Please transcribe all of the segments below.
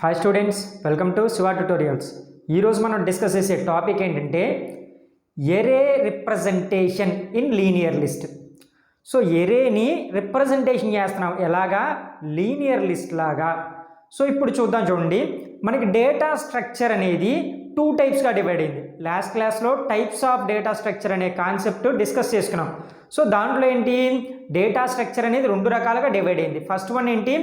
Hi students, welcome to Shiva tutorials. ఈరోజు మనం discuss చేసే టాపిక్ ఏంటంటే array representation in linear list. So ఎరేని రిప్రజెంటేషన్ చేస్తున్నాం ఎలాగా? లీనియర్ లిస్ట్ లాగా. సో ఇప్పుడు చూద్దాం. చూడండి, మనకి డేటా స్ట్రక్చర్ అనేది 2 టైప్స్గా డివైడ్ అయింది. లాస్ట్ క్లాస్లో టైప్స్ ఆఫ్ డేటా స్ట్రక్చర్ అనే కాన్సెప్ట్ డిస్కస్ చేసుకున్నాం. సో దాంట్లో ఏంటి, డేటా స్ట్రక్చర్ అనేది 2 రకాలుగా డివైడ్ అయింది. ఫస్ట్ వన్ ఏంటి,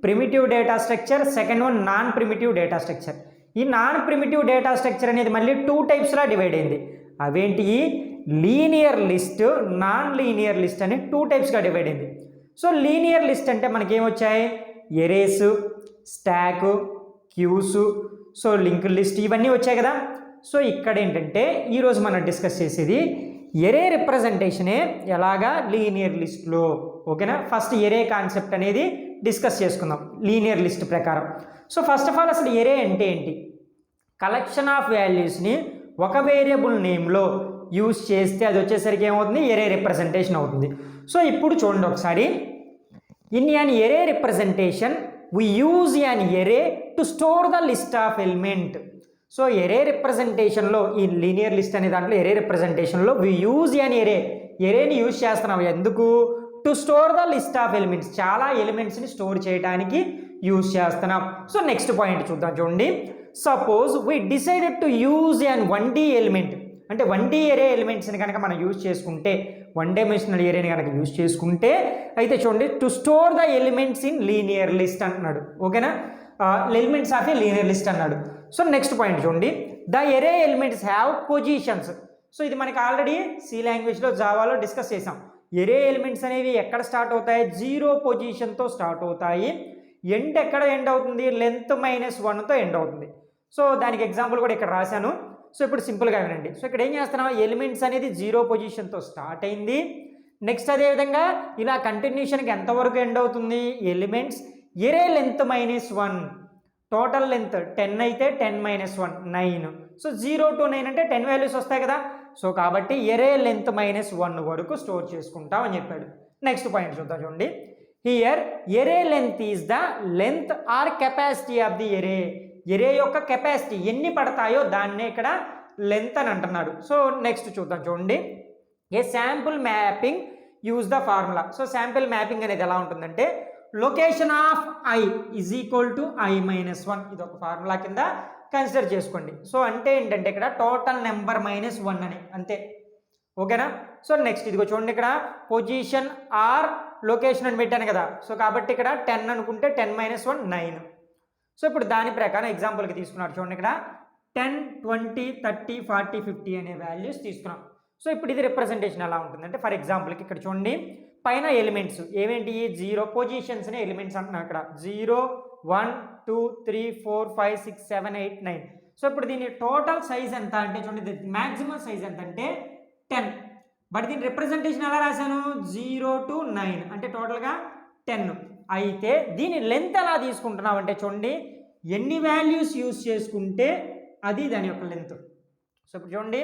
primitive data structure. Second one non primitive data structure. ఈ నాన్ ప్రిమిటివ్ డేటా స్ట్రక్చర్ అనేది మళ్ళీ 2 టైప్స్లా డివైడ్ అయింది. అవేంటి, linear list, non linear list అని 2 టైప్స్గా డివైడ్ అయింది. సో లీనియర్ లిస్ట్ అంటే మనకేమొచ్చాయి, erase, stock, cues, so link list, ఇవన్నీ వచ్చాయి కదా. సో ఇక్కడ ఏంటంటే ఈరోజు మనం డిస్కస్ చేసేది ఎరే రిప్రజెంటేషనే ఎలాగా లీనియర్ లిస్ట్లో. ఓకేనా, ఫస్ట్ ఎరే కాన్సెప్ట్ అనేది డిస్కస్ చేసుకుందాం లీనియర్ లిస్ట్ ప్రకారం. సో ఫస్ట్ ఆఫ్ ఆల్ అసలు ఎరే అంటే ఏంటి? కలెక్షన్ ఆఫ్ వాల్యూస్ని ఒక వేరియబుల్ నేమ్లో యూజ్ చేస్తే అది వచ్చేసరికి ఏమవుతుంది, ఎరే రిప్రజెంటేషన్ అవుతుంది. సో ఇప్పుడు చూడండి ఒకసారి, in an array representation we use an array to store the list of element. So array రిప్రజెంటేషన్లో, ఈ లీనియర్ లిస్ట్ అనే దాంట్లో ఎరే రిప్రజెంటేషన్లో we use an array, ఎరేని యూజ్ చేస్తున్నాం ఎందుకు, to store the list of elements, చాలా ఎలిమెంట్స్ని స్టోర్ చేయడానికి యూజ్ చేస్తున్నాం. సో నెక్స్ట్ పాయింట్ చూద్దాం. చూడండి, suppose we decided to use an 1D element, అంటే 1D ఎరే ఎలిమెంట్స్ని కనుక మనం యూజ్ చేసుకుంటే, 1 డైమెన్షనల్ ఎరేని కనుక యూజ్ చేసుకుంటే అయితే చూడండి, to store the elements in linear list అంటున్నాడు. ఓకేనా, elements of a linear list అన్నాడు. సో నెక్స్ట్ పాయింట్ చూడండి, the array elements have positions. So ఇది మనకి ఆల్రెడీ సి లాంగ్వేజ్లో, జావాలో డిస్కస్ చేసాం. ఎరే ఎలిమెంట్స్ అనేవి ఎక్కడ స్టార్ట్ అవుతాయి, 0 పొజిషన్తో స్టార్ట్ అవుతాయి. ఎండ్ ఎక్కడ ఎండ్ అవుతుంది, లెంత్ -1తో ఎండ్ అవుతుంది. సో దానికి ఎగ్జాంపుల్ కూడా ఇక్కడ రాశాను. సో ఇప్పుడు సింపుల్గా వినండి. సో ఇక్కడ ఏం చేస్తున్నాం, ఎలిమెంట్స్ అనేది 0 పొజిషన్తో స్టార్ట్ అయింది. నెక్స్ట్ అదేవిధంగా ఇలా కంటిన్యూషన్కి ఎంతవరకు ఎండ్ అవుతుంది, ఎలిమెంట్స్ ఎరే లెంత్ -1, టోటల్ లెంత్ 10 అయితే 10 - 1 9. సో 0 to 9 అంటే 10 వాల్యూస్ వస్తాయి కదా. సో కాబట్టి ఎరే లెంత్ -1 వరకు స్టోర్ చేసుకుంటాం అని చెప్పాడు. నెక్స్ట్ పాయింట్ చూద్దాం. చూడండి, here array length is the length or capacity of the array. Array యొక్క కెపాసిటీ ఎన్ని పడతాయో దాన్నే ఇక్కడ లెంత్ అని అంటున్నాడు. సో నెక్స్ట్ చూద్దాం. చూడండి, ఏ sample mapping use the formula. So sample mapping అనేది ఎలా ఉంటుందంటే, location of I is equal to I - 1, ఇది ఒక ఫార్ములా కింద కన్సిడర్ చేసుకోండి. సో అంటే ఏంటంటే ఇక్కడ టోటల్ నెంబర్ -1 అని, అంతే. ఓకేనా. సో నెక్స్ట్ ఇదిగో చూడండి, ఇక్కడ పొజిషన్ ఆర్ లొకేషన్ అని పెట్టాను కదా. సో కాబట్టి ఇక్కడ 10 అనుకుంటే 10 - 1 9. సో ఇప్పుడు దాని ప్రకారం ఎగ్జాంపుల్కి తీసుకున్నారు. చూడండి, ఇక్కడ 10 20 30 40 50 అనే వాల్యూస్ తీసుకున్నాం. సో ఇప్పుడు ఇది రిప్రజెంటేషన్ ఎలా ఉంటుందంటే, ఫర్ ఎగ్జాంపుల్కి ఇక్కడ చూడండి, పైన ఎలిమెంట్స్ ఏమేంటి, 0 పొజిషన్స్ అనే ఎలిమెంట్స్ అంటున్నాం. ఇక్కడ 0 1 2 3 4 5 6 7 8 9. సో ఇప్పుడు దీని టోటల్ సైజ్ ఎంత అంటే చూడండి, మ్యాక్సిమం సైజ్ ఎంత అంటే 10. బట్ దీని రిప్రజెంటేషన్ ఎలా రాశాను, 0 to 9 అంటే టోటల్గా 10. అయితే దీని లెంత్ ఎలా తీసుకుంటున్నాం అంటే చూడండి, ఎన్ని వాల్యూస్ యూజ్ చేసుకుంటే అది దాని యొక్క లెంత్. సో ఇప్పుడు చూడండి,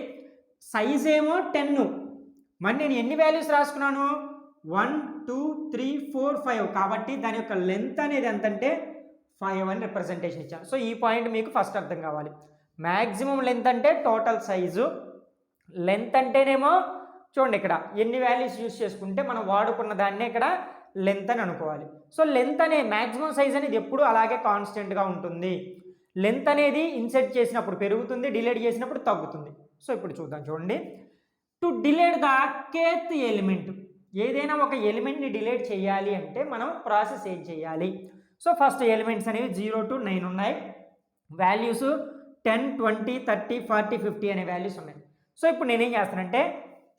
సైజ్ ఏమో 10, మరి నేను ఎన్ని వాల్యూస్ రాసుకున్నాను, 1 2 3 4 5. కాబట్టి దాని యొక్క లెంత్ అనేది ఎంతంటే 5 అని రిప్రజెంటేషన్ ఇచ్చాను. సో ఈ పాయింట్ మీకు ఫస్ట్ అర్థం కావాలి. మ్యాక్సిమం లెంత్ అంటే టోటల్ సైజు, లెంత్ అంటేనేమో చూడండి ఇక్కడ ఎన్ని వాల్యూస్ యూజ్ చేసుకుంటే మనం వాడుకున్న దాన్నే ఇక్కడ లెంత్ అని అనుకోవాలి. సో లెంత్ అనే మ్యాక్సిమం సైజ్ అనేది ఎప్పుడు అలాగే కాన్స్టెంట్గా ఉంటుంది. లెంత్ అనేది ఇన్సెట్ చేసినప్పుడు పెరుగుతుంది, డిలీట్ చేసినప్పుడు తగ్గుతుంది. సో ఇప్పుడు చూద్దాం. చూడండి, to delete the kth element, ఏదైనా ఒక ఎలిమెంట్ని డిలీట్ చేయాలి అంటే మనం ప్రాసెస్ ఏం చేయాలి. సో ఫస్ట్ ఎలిమెంట్స్ అనేవి 0 to 9 ఉన్నాయి, వాల్యూస్ 10 20 30 40 50 అనే వాల్యూస్ ఉన్నాయి. సో ఇప్పుడు నేనేం చేస్తానంటే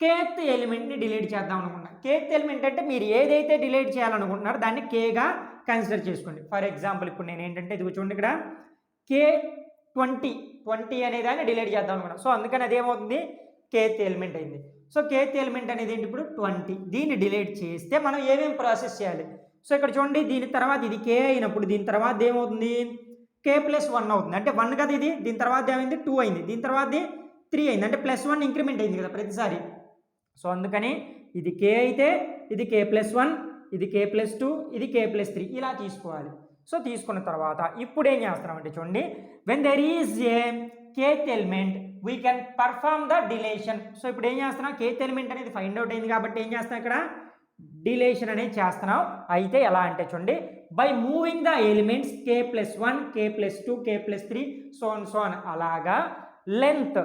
kth ఎలిమెంట్ని డిలీట్ చేద్దాం అనుకున్నా. kth ఎలిమెంట్ అంటే మీరు ఏదైతే డిలీట్ చేయాలనుకుంటున్నారో దాన్ని కేగా కన్సిడర్ చేసుకోండి. ఫర్ ఎగ్జాంపుల్ ఇప్పుడు నేను ఏంటంటే ఇది చూడండి, ఇక్కడ K20 అనే దాన్ని డిలీట్ చేద్దాం అనుకున్నా. సో అందుకని అదేమవుతుంది, kth ఎలిమెంట్ అయింది. సో kth ఎలిమెంట్ అనేది ఏంటి, ఇప్పుడు 20. దీన్ని డిలీట్ చేస్తే మనం ఏమేమి ప్రాసెస్ చేయాలి. సో ఇక్కడ చూడండి, దీని తర్వాత ఇది k అయినప్పుడు దీని తర్వాత ఏమవుతుంది, k+1 అవుతుంది. అంటే 1 కదా ఇది, దీని తర్వాత ఏమైంది 2 అయింది, దీని తర్వాత 3 అయింది, అంటే +1 ఇంక్రిమెంట్ అయింది కదా ప్రతిసారి. సో అందుకని ఇది k అయితే ఇది k+1, ఇది k+2, ఇది k+3 ఇలా తీసుకోవాలి. సో తీసుకున్న తర్వాత ఇప్పుడు ఏం చేస్తున్నామంటే చూడండి, when there is a kth element we can perform the dilation. So ఇప్పుడు ఏం చేస్తున్నాం, kth ఎలిమెంట్ అనేది ఫైండ్ అవుట్ అయింది కాబట్టి ఏం చేస్తాం, ఇక్కడ డిలేషన్ అనేది చేస్తున్నాం. అయితే ఎలా అంటే చూడండి, by moving the elements k+1 k+2 k+3 so on అలాగా length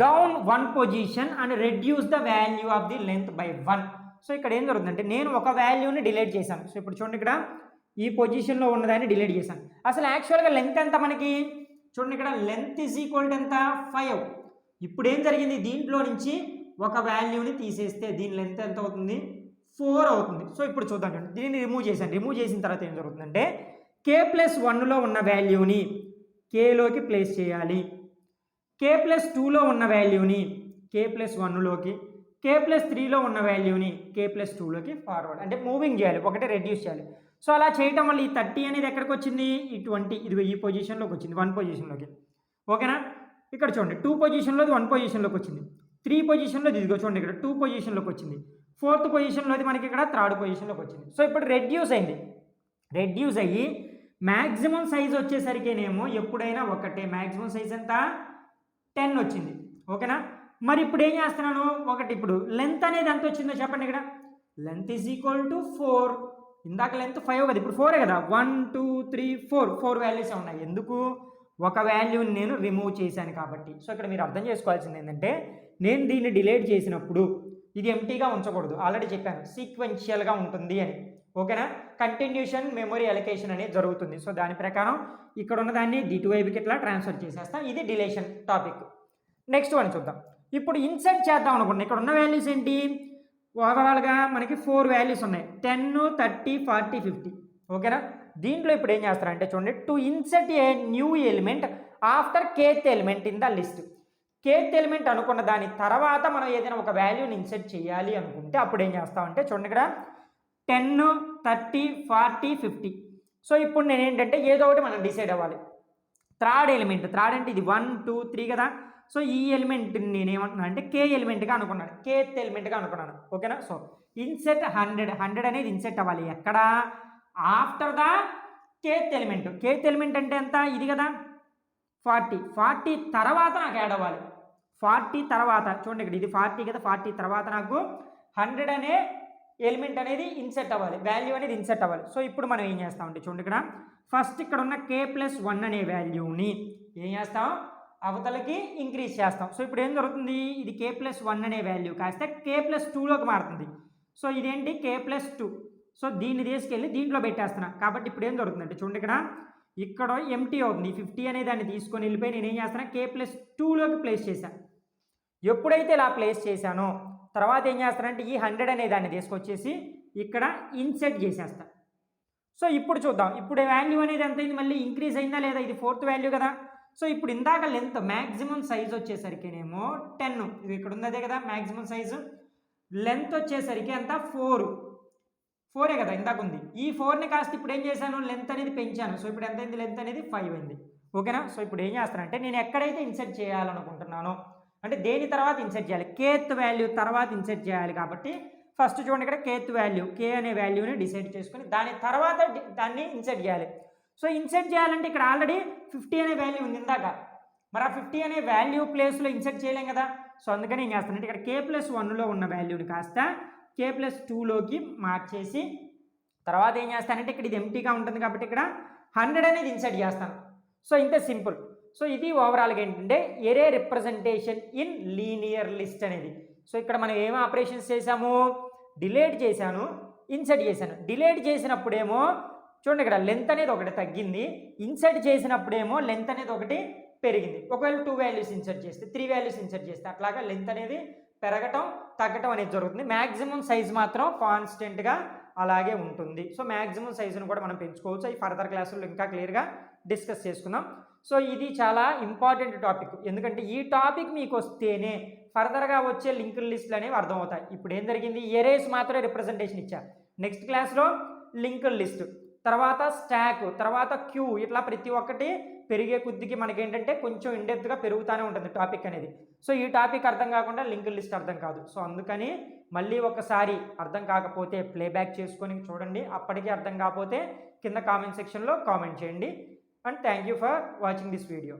down 1 position and reduce the value of the length by 1. So ఇక్కడ ఏం జరుగుతుందంటే నేను ఒక వాల్యూని డిలీట్ చేశాను. సో ఇప్పుడు చూడండి, ఇక్కడ ఈ పొజిషన్లో ఉన్నదాన్ని డిలీట్ చేశాను. అసలు యాక్చువల్గా లెంత్ ఎంత మనకి చూడండి, ఇక్కడ లెంత్ ఈజ్ ఈక్వల్ టు ఎంత 5. ఇప్పుడు ఏం జరిగింది, దీంట్లో నుంచి ఒక వాల్యూని తీసేస్తే దీని లెంత్ ఎంత అవుతుంది 4 అవుతుంది. సో ఇప్పుడు చూద్దాం, దీన్ని రిమూవ్ చేశాను. రిమూవ్ చేసిన తర్వాత ఏం జరుగుతుందంటే k+1లో ఉన్న వాల్యూని kలోకి ప్లేస్ చేయాలి, k+2లో ఉన్న వాల్యూని k+1లోకి, k+3లో ఉన్న వాల్యూని k+2లోకి ఫార్వర్డ్ అంటే మూవింగ్ చేయాలి, ఒకటే రెడ్యూస్ చేయాలి. సో అలా చేయటం వల్ల ఈ 30 అనేది ఎక్కడికి వచ్చింది, ఈ 20 ఇదిగో ఈ పొజిషన్లోకి వచ్చింది, 1 పొజిషన్లోకి. ఓకేనా, ఇక్కడ చూడండి 2 పొజిషన్లోది 1 పొజిషన్లోకి వచ్చింది, 3 పొజిషన్లోది ఇదిగో చూడండి ఇక్కడ 2 పొజిషన్లోకి వచ్చింది, 4th పొజిషన్లోది మనకి ఇక్కడ 3rd పొజిషన్లోకి వచ్చింది. సో ఇప్పుడు రెడ్యూస్ అయింది, రెడ్యూస్ అయ్యి మ్యాక్సిమం సైజ్ వచ్చేసరికేనేమో ఎప్పుడైనా ఒకటే, మ్యాక్సిమం సైజ్ ఎంత 10 వచ్చింది. ఓకేనా, మరి ఇప్పుడు ఏం చేస్తున్నాను, ఒకటి ఇప్పుడు లెంత్ అనేది ఎంత వచ్చిందో చెప్పండి. ఇక్కడ లెంత్ ఈజ్ ఈక్వల్ టు 4, ఇందాక లెంత్ 5 కదా, ఇప్పుడు 4 కదా, 1 2 3 4 వాల్యూస్ ఉన్నాయి. ఎందుకు, ఒక వాల్యూని నేను రిమూవ్ చేశాను కాబట్టి. సో ఇక్కడ మీరు అర్థం చేసుకోవాల్సింది ఏంటంటే, నేను దీన్ని డిలీట్ చేసినప్పుడు ఇది ఎంటీగా ఉంచకూడదు, ఆల్రెడీ చెప్పాను సీక్వెన్షియల్గా ఉంటుంది అని. ఓకేనా, కంటిన్యూషన్ మెమరీ అలొకేషన్ అనేది జరుగుతుంది. సో దాని ప్రకారం ఇక్కడ ఉన్నదాన్ని ఇటువైపుకి ఇట్లా ట్రాన్స్ఫర్ చేసేస్తాం. ఇది డిలేషన్ టాపిక్. నెక్స్ట్ వన్ చూద్దాం. ఇప్పుడు ఇన్సర్ట్ చేద్దాం అనుకోండి, ఇక్కడ ఉన్న వాల్యూస్ ఏంటి, ఓవరాల్గా మనకి 4 వాల్యూస్ ఉన్నాయి, 10 30 40 50. ఓకేనా, దీంట్లో ఇప్పుడు ఏం చేస్తారంటే చూడండి, to insert a new element after kth element in the list. kth element అనుకున్న దాని తర్వాత మనం ఏదైనా ఒక వాల్యూని ఇన్సర్ట్ చేయాలి అనుకుంటే అప్పుడు ఏం చేస్తామంటే చూడండి, ఇక్కడ 10 30 40 50. సో ఇప్పుడు నేను ఏంటంటే ఏదో ఒకటి మనం డిసైడ్ అవ్వాలి. థర్డ్ ఎలిమెంట్, థర్డ్ అంటే ఇది 1 2 3 కదా. సో ఈ ఎలిమెంట్ నేనేమంటున్నాను అంటే k ఎలిమెంట్గా అనుకున్నాను, kth ఎలిమెంట్గా అనుకున్నాను. ఓకేనా, సో ఇన్సెట్ 100 అనేది ఇన్సెట్ అవ్వాలి ఎక్కడ, after the kth element. kth element అంటే ఎంత, ఇది కదా 40 తర్వాత నాకు యాడ్ అవ్వాలి. 40 తర్వాత చూడండి, ఇక్కడ ఇది 40 కదా, 40 తర్వాత నాకు 100 అనే ఎలిమెంట్ అనేది ఇన్సెట్ అవ్వాలి, వాల్యూ అనేది ఇన్సెట్ అవ్వాలి. సో ఇప్పుడు మనం ఏం చేస్తామంటే చూడండి, ఇక్కడ ఫస్ట్ ఇక్కడ ఉన్న k+1 అనే వాల్యూని ఏం చేస్తాం, అవతలకి ఇంక్రీజ్ చేస్తాం. సో ఇప్పుడు ఏం జరుగుతుంది, ఇది k+1 అనే వాల్యూ కాస్తే k+2లోకి మారుతుంది. సో ఇదేంటి k+2. సో దీన్ని తీసుకెళ్ళి దీంట్లో పెట్టేస్తున్నా కాబట్టి ఇప్పుడు ఏం జరుగుతుందంటే చూడండి, ఇక్కడ ఎంటీ అవుతుంది. 50 అనే దాన్ని తీసుకొని వెళ్ళిపోయి నేను ఏం చేస్తాను, k+2లోకి ప్లేస్ చేశాను. ఎప్పుడైతే ఇలా ప్లేస్ చేశానో తర్వాత ఏం చేస్తానంటే ఈ 100 అనే దాన్ని తీసుకొచ్చేసి ఇక్కడ ఇన్సెట్ చేసేస్తా. సో ఇప్పుడు చూద్దాం, ఇప్పుడు వాల్యూ అనేది ఎంత అయింది, మళ్ళీ ఇంక్రీజ్ అయిందా లేదా, ఇది 4th వాల్యూ కదా. సో ఇప్పుడు ఇందాక లెంత్ మ్యాక్సిమం సైజ్ వచ్చేసరికినేమో 10, ఇది ఇక్కడ ఉంది అదే కదా మ్యాక్సిమం సైజు. లెంత్ వచ్చేసరికి ఎంత 4 కదా ఇందాక ఉంది. ఈ 4ని కాస్త ఇప్పుడు ఏం చేశాను, లెంత్ అనేది పెంచాను. సో ఇప్పుడు ఎంత అయింది, లెంత్ అనేది 5 అయింది. ఓకేనా, సో ఇప్పుడు ఏం చేస్తానంటే నేను ఎక్కడైతే ఇన్సెట్ చేయాలనుకుంటున్నానో, అంటే దేని తర్వాత ఇన్సెట్ చేయాలి, kth వాల్యూ తర్వాత ఇన్సెట్ చేయాలి కాబట్టి ఫస్ట్ చూడండి, ఇక్కడ kth వాల్యూ k అనే వాల్యూని డిసైడ్ చేసుకొని దాని తర్వాత దాన్ని ఇన్సెట్ చేయాలి. సో ఇన్సెట్ చేయాలంటే ఇక్కడ ఆల్రెడీ 50 అనే వాల్యూ ఉంది ఇందాక, మరి ఆ 50 అనే వాల్యూ ప్లేస్లో ఇన్సెట్ చేయలేం కదా. సో అందుకని ఏం చేస్తానంటే ఇక్కడ k+1లో ఉన్న వాల్యూని కాస్త k+2లోకి మార్చేసి తర్వాత ఏం చేస్తానంటే ఇక్కడ ఇది ఎంటీగా ఉంటుంది కాబట్టి ఇక్కడ 100 అనేది ఇన్సెట్ చేస్తాను. సో ఇంత సింపుల్. సో ఇది ఓవరాల్గా ఏంటంటే array representation in linear list అనేది. సో ఇక్కడ మనం ఏం ఆపరేషన్స్ చేసాము, డిలీట్ చేశాను, ఇన్సెట్ చేశాను. డిలీట్ చేసినప్పుడేమో చూడండి ఇక్కడ లెంత్ అనేది ఒకటి తగ్గింది, ఇన్సెట్ చేసినప్పుడేమో లెంత్ అనేది ఒకటి పెరిగింది. ఒకవేళ 2 వాల్యూస్ ఇన్సెట్ చేస్తే 3 వాల్యూస్ ఇన్సెట్ చేస్తే అట్లాగా లెంత్ అనేది పెరగటం తగ్గటం అనేది జరుగుతుంది. మ్యాక్సిమం సైజ్ మాత్రం కాన్స్టెంట్గా అలాగే ఉంటుంది. సో మ్యాక్సిమం సైజును కూడా మనం పెంచుకోవచ్చు. ఈ ఫర్దర్ క్లాసుల్లో ఇంకా క్లియర్గా డిస్కస్ చేసుకుందాం. సో ఇది చాలా ఇంపార్టెంట్ టాపిక్, ఎందుకంటే ఈ టాపిక్ మీకు వస్తేనే ఫర్దర్గా వచ్చే లింక్డ్ లిస్టులు అనేవి అర్థమవుతాయి. ఇప్పుడు ఏం జరిగింది, ఎరేస్ మాత్రమే రిప్రజెంటేషన్ ఇచ్చా, నెక్స్ట్ క్లాస్లో లింక్డ్ లిస్ట్. తర్వాత స్టాక్, తర్వాత క్యూ, ఇట్లా ప్రతి ఒక్కటి పెరిగే కొద్దికి మనకేంటంటే కొంచెం ఇండెప్త్గా పెరుగుతూనే ఉంటుంది టాపిక్ అనేది. సో ఈ టాపిక్ అర్థం కాకుండా లింక్డ్ లిస్ట్ అర్థం కాదు. సో అందుకని మళ్ళీ ఒకసారి అర్థం కాకపోతే ప్లేబ్యాక్ చేసుకొని చూడండి. అప్పటికీ అర్థం కాకపోతే కింద కామెంట్ సెక్షన్లో కామెంట్ చేయండి. And thank you for watching this video.